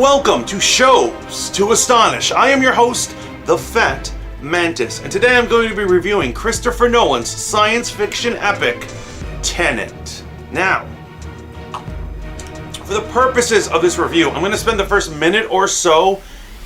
welcome to Shows to Astonish. I am your host, the FAT Mantis, and today I'm going to be reviewing Christopher Nolan's science fiction epic, Tenet. Now, for the purposes of this review, I'm going to spend the first minute or so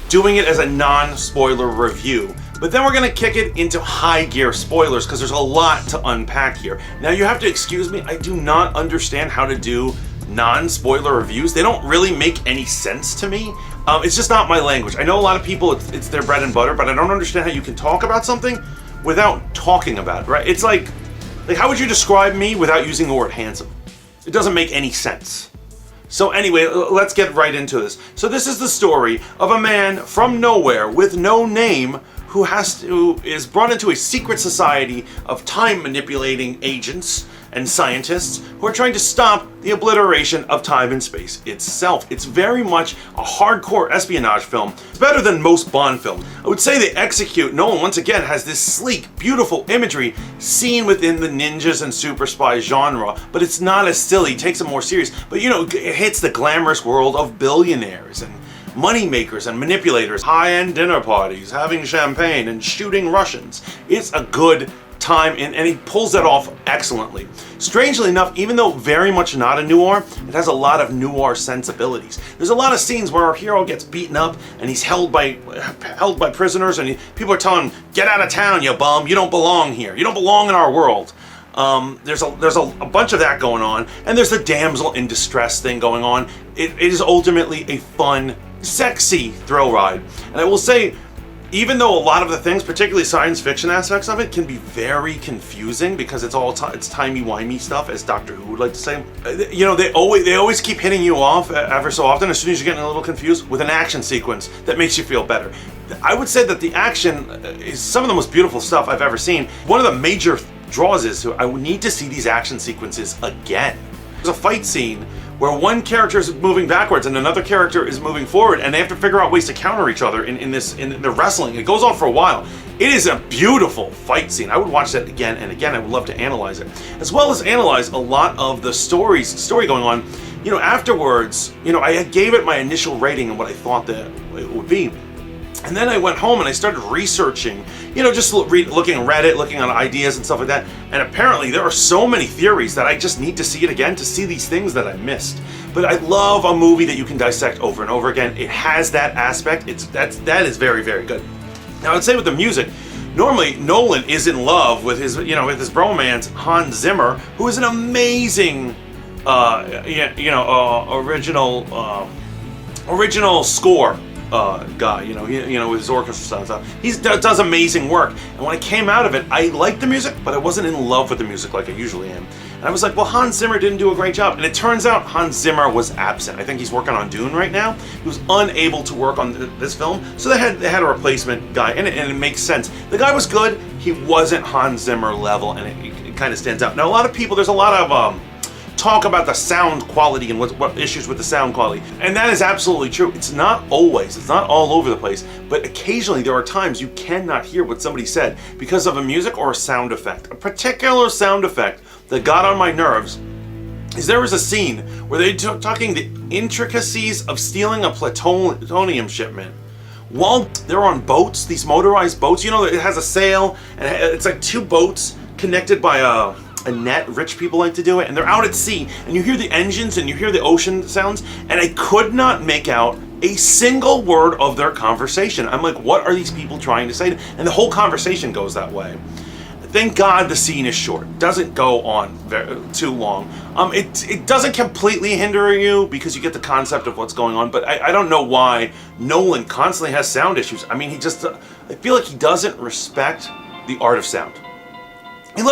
doing it as a non-spoiler review. But then we're going to kick it into high gear spoilers because there's a lot to unpack here. Now you have to excuse me, I do not understand how to do non-spoiler reviews. They don't really make any sense to me. It's just not my language. I know a lot of people, it's their bread and butter, but I don't understand how you can talk about something without talking about it, right? It's like how would you describe me without using the word handsome? It doesn't make any sense. So anyway, let's get right into this. So this is the story of a man from nowhere with no name who is brought into a secret society of time manipulating agents and scientists who are trying to stop the obliteration of time and space itself. It's very much a hardcore espionage film. It's better than most Bond films. I would say they execute. Nolan once again has this sleek, beautiful imagery seen within the ninjas and super spy genre, but it's not as silly. It takes it more serious. But you know, it hits the glamorous world of billionaires and money makers and manipulators, high-end dinner parties, having champagne and shooting Russians. It's a good time, and he pulls that off excellently. Strangely enough, even though very much not a noir, it has a lot of noir sensibilities. There's a lot of scenes where our hero gets beaten up and he's held by prisoners, and people are telling him, "Get out of town, you bum! You don't belong here. You don't belong in our world." There's a bunch of that going on, and there's the damsel in distress thing going on. It is ultimately a fun, sexy thrill ride, and I will say, even though a lot of the things, particularly science fiction aspects of it, can be very confusing because it's timey-wimey stuff, as Doctor Who would like to say. You know, they always keep hitting you off ever so often as soon as you're getting a little confused with an action sequence that makes you feel better. I would say that the action is some of the most beautiful stuff I've ever seen. One of the major draws is I would need to see these action sequences again. There's a fight scene where one character is moving backwards and another character is moving forward, and they have to figure out ways to counter each other in the wrestling. It goes on for a while. It is a beautiful fight scene. I would watch that again and again. I would love to analyze it, as well as analyze a lot of the story going on. You know, afterwards, you know, I gave it my initial rating and what I thought that it would be. And then I went home and I started researching, you know, just looking at Reddit, looking on ideas and stuff like that. And apparently there are so many theories that I just need to see it again to see these things that I missed. But I love a movie that you can dissect over and over again. It has that aspect. That is very, very good. Now I'd say with the music, normally Nolan is in love with his bromance, Hans Zimmer, who is an amazing, original score guy, with his orchestra and stuff. He does amazing work. And when I came out of it, I liked the music, but I wasn't in love with the music like I usually am. And I was like, well, Hans Zimmer didn't do a great job. And it turns out Hans Zimmer was absent. I think he's working on Dune right now. He was unable to work on this film, so they had a replacement guy, and it makes sense. The guy was good. He wasn't Hans Zimmer level, and it kind of stands out. Now, there's a lot of talk about the sound quality and what issues with the sound quality, and that is absolutely true. It's not all over the place, but occasionally there are times you cannot hear what somebody said because of a music or a sound effect. A particular sound effect that got on my nerves is there was a scene where they're talking the intricacies of stealing a plutonium shipment while they're on boats, these motorized boats. You know, it has a sail, and it's like two boats connected by a net. Rich people like to do it, and they're out at sea, and you hear the engines and you hear the ocean sounds, and I could not make out a single word of their conversation. I'm like, what are these people trying to say? And the whole conversation goes that way. Thank God the scene is short. It doesn't go on too long. It doesn't completely hinder you because you get the concept of what's going on, but I don't know why Nolan constantly has sound issues. I mean, I feel like he doesn't respect the art of sound. He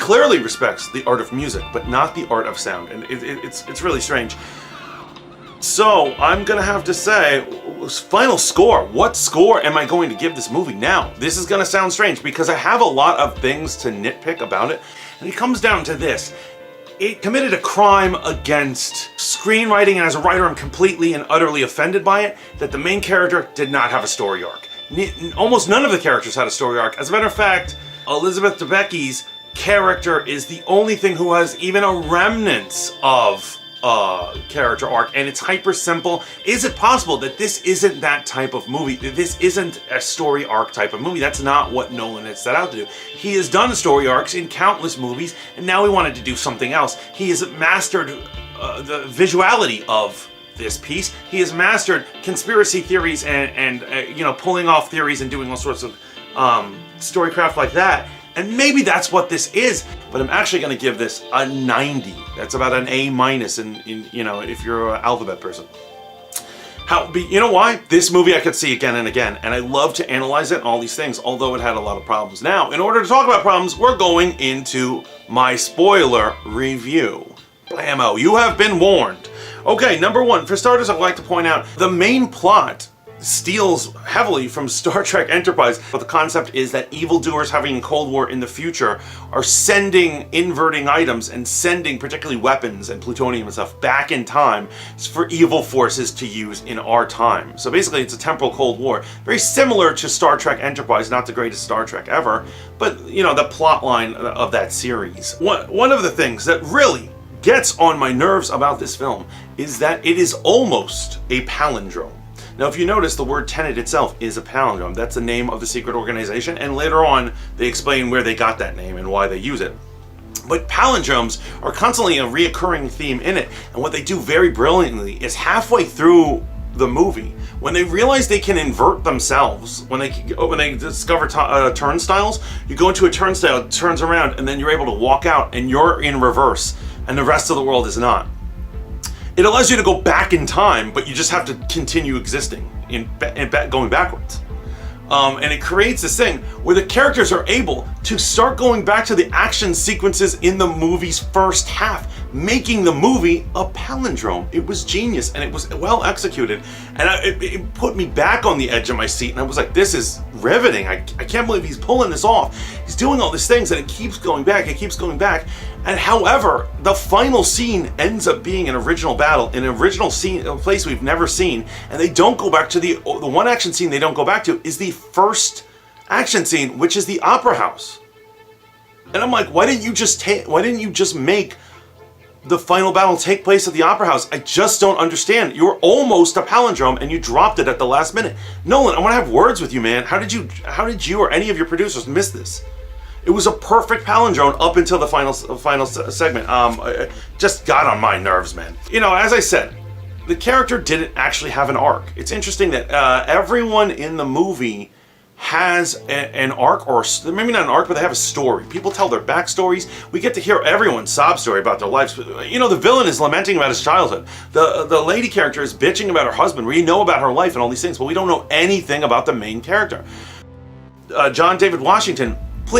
clearly respects the art of music, but not the art of sound, and it's really strange. So I'm gonna have to say, final score. What score am I going to give this movie? Now, this is gonna sound strange because I have a lot of things to nitpick about it, and it comes down to this. It committed a crime against screenwriting, and as a writer, I'm completely and utterly offended by it, that the main character did not have a story arc. Almost none of the characters had a story arc. As a matter of fact, Elizabeth Debicki's character is the only thing who has even a remnant of character arc, and it's hyper simple. Is it possible that this isn't that type of movie? This isn't a story arc type of movie? That's not what Nolan had set out to do. He has done story arcs in countless movies, and now he wanted to do something else. He has mastered the visuality of this piece. He has mastered conspiracy theories and you know, pulling off theories and doing all sorts of storycraft like that. And maybe that's what this is, but I'm actually going to give this a 90. That's about an A- in you know, if you're an alphabet person. You know why? This movie I could see again and again, and I love to analyze it and all these things, although it had a lot of problems. Now, in order to talk about problems, we're going into my spoiler review. Blammo, you have been warned. Okay, number one, for starters, I'd like to point out the main plot steals heavily from Star Trek Enterprise, but the concept is that evildoers having a Cold War in the future are inverting items and sending particularly weapons and plutonium and stuff back in time for evil forces to use in our time. So basically it's a temporal Cold War, very similar to Star Trek Enterprise, not the greatest Star Trek ever, but you know, the plot line of that series. One of the things that really gets on my nerves about this film is that it is almost a palindrome. Now, if you notice, the word Tenet itself is a palindrome. That's the name of the secret organization, and later on, they explain where they got that name and why they use it. But palindromes are constantly a reoccurring theme in it, and what they do very brilliantly is halfway through the movie, when they realize they can invert themselves, when they discover turnstiles, you go into a turnstile, it turns around, and then you're able to walk out, and you're in reverse, and the rest of the world is not. It allows you to go back in time, but you just have to continue existing in going backwards. And it creates this thing where the characters are able to start going back to the action sequences in the movie's first half, making the movie a palindrome. It was genius, and it was well executed, and it put me back on the edge of my seat, and I was like, this is riveting. I can't believe he's pulling this off. He's doing all these things, and it keeps going back, and however, the final scene ends up being an original battle, an original scene, a place we've never seen, and they don't go back to the one action scene they don't go back to is the first action scene, which is the opera house. And I'm like, why didn't you just make the final battle take place at the opera house? I just don't understand. You were almost a palindrome and you dropped it at the last minute. Nolan, I want to have words with you, man. How did you or any of your producers miss this? It was a perfect palindrome up until the final segment. It just got on my nerves, man. You know, as I said, the character didn't actually have an arc. It's interesting that everyone in the movie has an arc, or maybe not an arc, but they have a story. People tell their backstories. We get to hear everyone's sob story about their lives. You know, the villain is lamenting about his childhood. The lady character is bitching about her husband. We know about her life and all these things, but we don't know anything about the main character. John David Washington,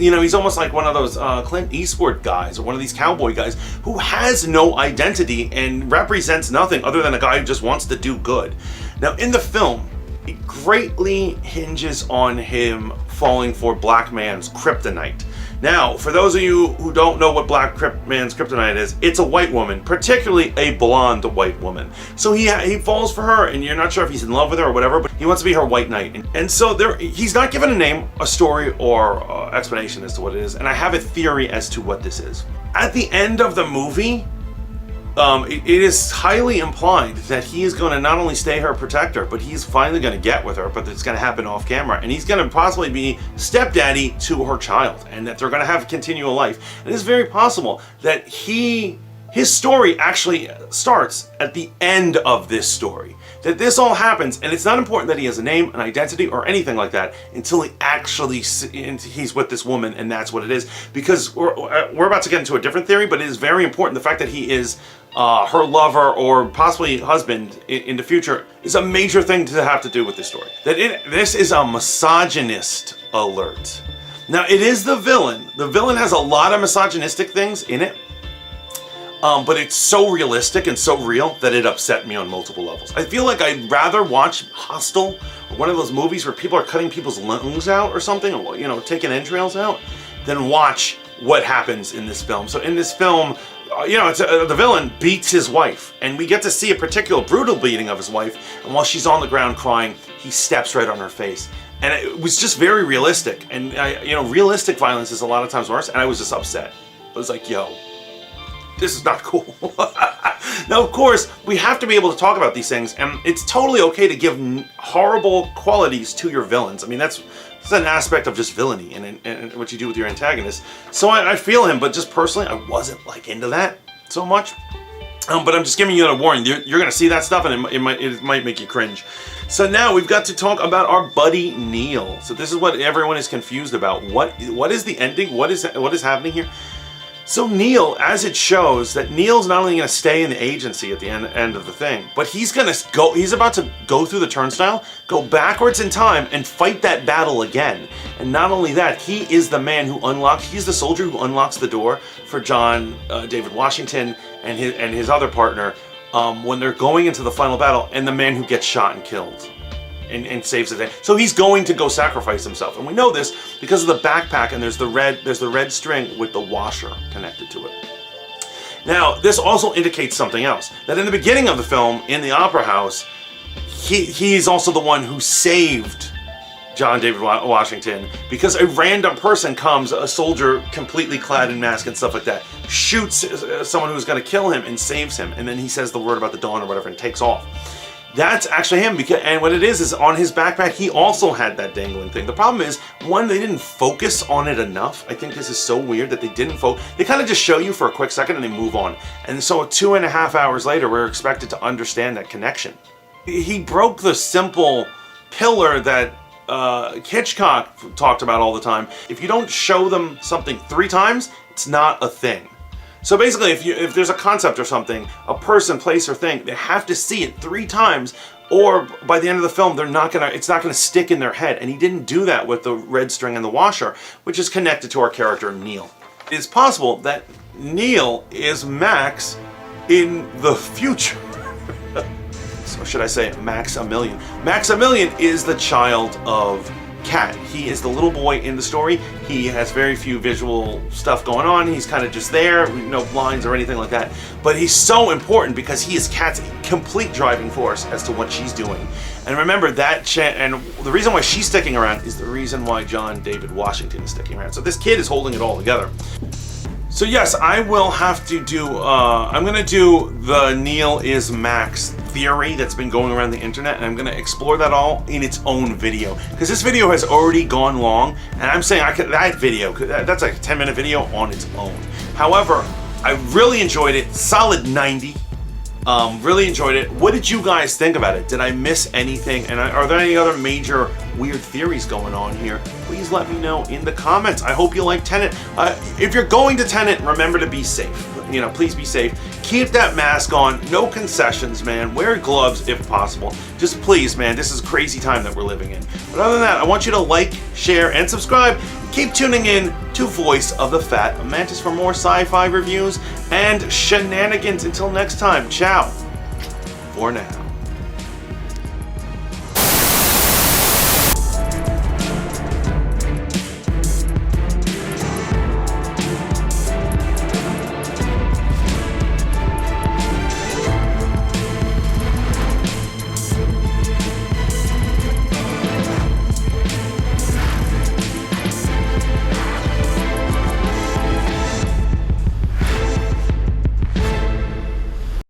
you know, he's almost like one of those Clint Eastwood guys, or one of these cowboy guys who has no identity and represents nothing other than a guy who just wants to do good. Now, in the film, it greatly hinges on him falling for Black Man's kryptonite. Now, for those of you who don't know what Black Man's kryptonite is, it's a white woman, particularly a blonde white woman. So he falls for her, and you're not sure if he's in love with her or whatever, but he wants to be her white knight. And so he's not given a name, a story, or explanation as to what it is, and I have a theory as to what this is. At the end of the movie, it is highly implied that he is going to not only stay her protector, but he's finally going to get with her, but it's going to happen off camera, and he's going to possibly be stepdaddy to her child, and that they're going to have a continual life. And it's very possible that his story actually starts at the end of this story. That this all happens, and it's not important that he has a name, an identity, or anything like that until he's with this woman, and that's what it is. Because we're about to get into a different theory, but it is very important. The fact that he is her lover or possibly husband in the future is a major thing to have to do with this story. This is a misogynist alert. Now, it is the villain. The villain has a lot of misogynistic things in it. But it's so realistic and so real that it upset me on multiple levels. I feel like I'd rather watch Hostel, or one of those movies where people are cutting people's lungs out or something, or, you know, taking entrails out, than watch what happens in this film. So in this film, you know, the villain beats his wife, and we get to see a particular brutal beating of his wife, and while she's on the ground crying, he steps right on her face. And it was just very realistic, and you know, realistic violence is a lot of times worse, and I was just upset. I was like, yo, this is not cool. Now, of course, we have to be able to talk about these things, and it's totally okay to give horrible qualities to your villains. I mean, that's an aspect of just villainy and what you do with your antagonist. So I feel him, but just personally, I wasn't like into that so much. But I'm just giving you a warning. You're going to see that stuff, and it might make you cringe. So now we've got to talk about our buddy Neil. So this is what everyone is confused about. What is the ending? What is happening here? So Neil, as it shows, that Neil's not only going to stay in the agency at the end of the thing, but he's about to go through the turnstile, go backwards in time, and fight that battle again. And not only that, he is the man who he's the soldier who unlocks the door for John David Washington and his other partner when they're going into the final battle, and the man who gets shot and killed. And saves the day. So he's going to go sacrifice himself, and we know this because of the backpack. And there's the red string with the washer connected to it. Now, this also indicates something else. That in the beginning of the film, in the opera house, he's also the one who saved John David Washington, because a random person comes, a soldier completely clad in mask and stuff like that, shoots someone who's going to kill him and saves him, and then he says the word about the dawn or whatever and takes off. That's actually him, and what it is on his backpack, he also had that dangling thing. The problem is, one, they didn't focus on it enough. I think this is so weird that they didn't focus. They kind of just show you for a quick second and they move on. And so 2.5 hours later, we're expected to understand that connection. He broke the simple pillar that Hitchcock talked about all the time. If you don't show them something 3 times, it's not a thing. So basically, if there's a concept or something, a person, place, or thing, they have to see it 3 times, or by the end of the film, it's not gonna stick in their head. And he didn't do that with the red string and the washer, which is connected to our character Neil. It's possible that Neil is Max in the future. So should I say Maximilian? Maximilian is the child of Cat. He is the little boy in the story. He has very few visual stuff going on. He's kind of just there, no lines or anything like that. But he's so important because he is Cat's complete driving force as to what she's doing. And remember that, and the reason why she's sticking around is the reason why John David Washington is sticking around. So this kid is holding it all together. So yes, I will have to do, I'm going to do the Neil is Max theory that's been going around the internet, and I'm going to explore that all in its own video. Because this video has already gone long, and I'm saying that's like a 10-minute video on its own. However, I really enjoyed it, solid 90. Really enjoyed it. What did you guys think about it? Did I miss anything? And are there any other major weird theories going on here? Please let me know in the comments. I hope you like Tenet. If you're going to Tenet, remember to be safe. You know, please be safe. Keep that mask on. No concessions, man. Wear gloves if possible. Just please, man. This is a crazy time that we're living in. But other than that, I want you to like, share, and subscribe. Keep tuning in to Voice of the Fat Mantis for more sci-fi reviews and shenanigans. Until next time, ciao for now.